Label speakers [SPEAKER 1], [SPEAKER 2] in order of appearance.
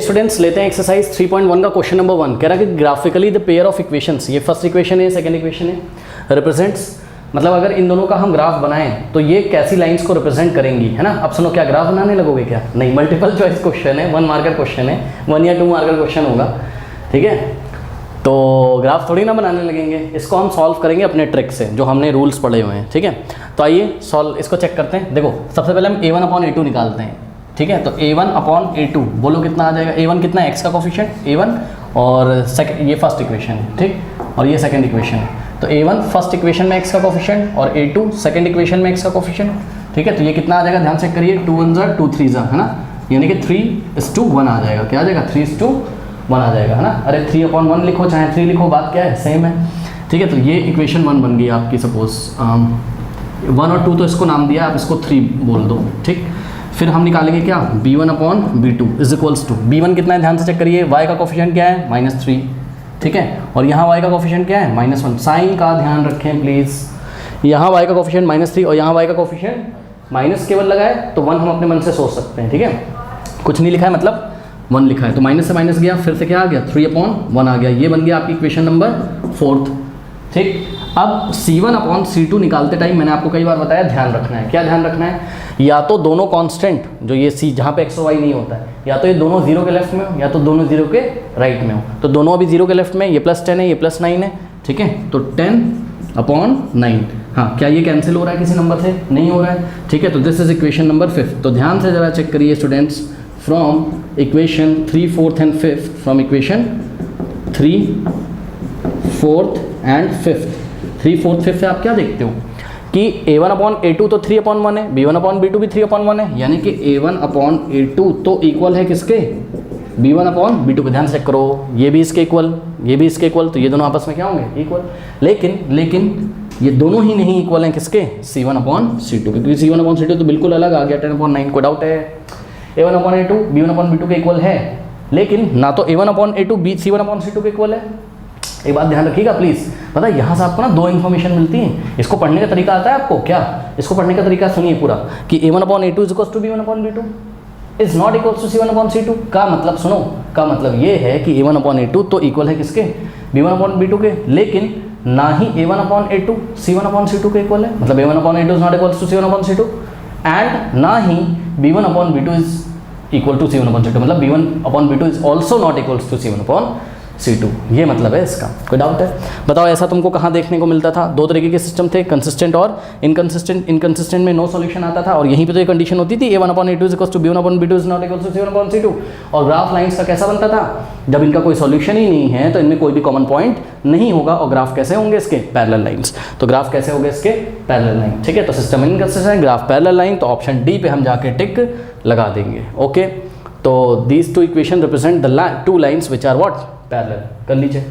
[SPEAKER 1] Students लेते हैं exercise 3.1 का क्वेश्चन नंबर 1। कह रहा है कि graphically the pair of equations, ये फर्स्ट इक्वेशन है, सेकंड इक्वेशन है, रिप्रेजेंट्स, मतलब अगर इन दोनों का हम ग्राफ बनाएं तो ये कैसी लाइंस को रिप्रेजेंट करेंगी, है ना। अब सुनो, क्या ग्राफ बनाने लगोगे क्या? नहीं, मल्टीपल चॉइस क्वेश्चन है, 1 मार्कर क्वेश्चन है, 1 या 2 मार्कर क्वेश्चन होगा, ठीक है। तो ग्राफ थोड़ी ना बनाने लगेंगे, इसको हम सॉल्व करेंगे अपने ट्रिक से, जो हमने रूल्स पढ़े हुए हैं, ठीक है। तो आइए सॉल्व इसको चेक करते हैं। देखो, सबसे पहले हम a1/a2 निकालते हैं, ठीक है। तो a1/a2 बोलो कितना आ जाएगा? a1 कितना है? x का कोफिशिएंट a1, और ये फर्स्ट इक्वेशन है, ठीक, और ये सेकंड इक्वेशन है। तो a1 फर्स्ट इक्वेशन में x का कोफिशिएंट और a2 सेकंड इक्वेशन में x का कोफिशिएंट, ठीक है। तो ये कितना आ जाएगा? ध्यान चेक करिए, 2 1 2 3 है ना, यानी कि 3:1 आ जाएगा। क्या आ जाएगा? 3:1 आ जाएगा, है ना। अरे 3/1 लिखो चाहे 3 लिखो, बात क्या है, सेम है, ठीक है। तो ये इक्वेशन 1 बन गई आपकी। सपोज 1 और 2 तो इसको नाम दिया, आप इसको 3 बोल दो, ठीक। फिर हम निकालेंगे क्या? b1/b2 is equals to, b1 कितना है? ध्यान से चेक करिए, y का कोफिशिएंट क्या है? -3, ठीक है। और यहाँ y का कोफिशिएंट क्या है? -1। साइन का ध्यान रखें प्लीज़, यहाँ y का कोफिशिएंट -3 और यहाँ y का कोफिशिएंट माइनस केवल लगाए तो 1 हम अपने मन से सोच सकते हैं, ठीक है। कुछ नहीं लिखा है, मतलब 1 लिखा है, तो माइनस से माइनस गया, फिर से क्या आ गया? 3/1 आ गया। ये बन गया आपकी इक्वेशन नंबर 4, ठीक। अब c1/c2 निकालते टाइम मैंने आपको कई बार बताया, ध्यान रखना है। क्या ध्यान रखना है? या तो दोनों कांस्टेंट, जो ये c जहाँ पे x और y नहीं होता है, या तो ये दोनों 0 के लेफ्ट में हो, या तो दोनों 0 के राइट में हो। तो दोनों अभी 0 के लेफ्ट में, ये +10 है, ये +9 है, ठीक है। तो 10/9, हाँ, क्या ये कैंसिल हो रहा है किसी नंबर से? नहीं हो रहा है, ठीक है। तो दिस इज इक्वेशन नंबर 5। तो ध्यान से ज़रा चेक करिए students, from equation 3, 4th and 5th, from equation 3, 4th and 5th, 3, 4th, 5th से आप क्या देखते हो कि a1/a2 तो 3/1 है, b1/b2 भी 3/1 है, यानी कि a1/a2 तो इक्वल है किसके? b1/b2 पे। ध्यान से चेक करो, ये भी इसके इक्वल, ये भी इसके इक्वल, तो ये दोनों आपस में क्या होंगे? इक्वल। लेकिन ये दोनों ही नहीं इक्वल हैं किसके? c1/c2, क्योंकि c1/c2 तो बिल्कुल अलग आ गया, 10/9। कोई डाउट है? a1/a2 b1/b2 के इक्वल है, लेकिन ना तो a1/a2 c1/c2 के इक्वल है। एक बात ध्यान रखिएगा प्लीज़, पता है यहाँ से आपको ना 2 इन्फॉर्मेशन मिलती हैं। इसको पढ़ने का तरीका आता है आपको क्या? इसको पढ़ने का तरीका सुनिए पूरा, कि a1/a2 is equals to b1/b2 is not equals to c1/c2। का मतलब सुनो, का मतलब ये है कि a1/a2 तो इक्वल है किसके? b1/b2 के, लेकिन ना ही a1/a2 c1/c2 के इक्वल है, मतलब a1/a2 is not equals to c1/c2, and ना ही b1/b2 is equal to c1/c2, मतलब b1/b2 is also not equals to c1/c2। ये मतलब है इसका। कोई डाउट है? बताओ, ऐसा तुमको कहाँ देखने को मिलता था? 2 तरीके के सिस्टम थे, कंसिस्टेंट और इनकंसिस्टेंट। इनकंसिस्टेंट में नो सॉल्यूशन आता था, और यहीं पे तो ये कंडीशन होती थी, a1/a2 is equals to b1/b2 is not equals to c1/c2। और ग्राफ लाइंस का कैसा बनता था? जब इनका कोई सॉल्यूशन ही नहीं है तो इनमें कोई भी कॉमन पॉइंट नहीं होगा, और ग्राफ कैसे होंगे इसके? Parallel lines. तो ग्राफ कैसे होंगे इसके? पैरेलल लाइन, ठीक है। तो system inconsistent, graph parallel line, तो ऑप्शन डी पे हम जाके टिक लगा देंगे, ओके। तो these 2 equation represent the 2 lines which are what? Parallel. कर लीजिए।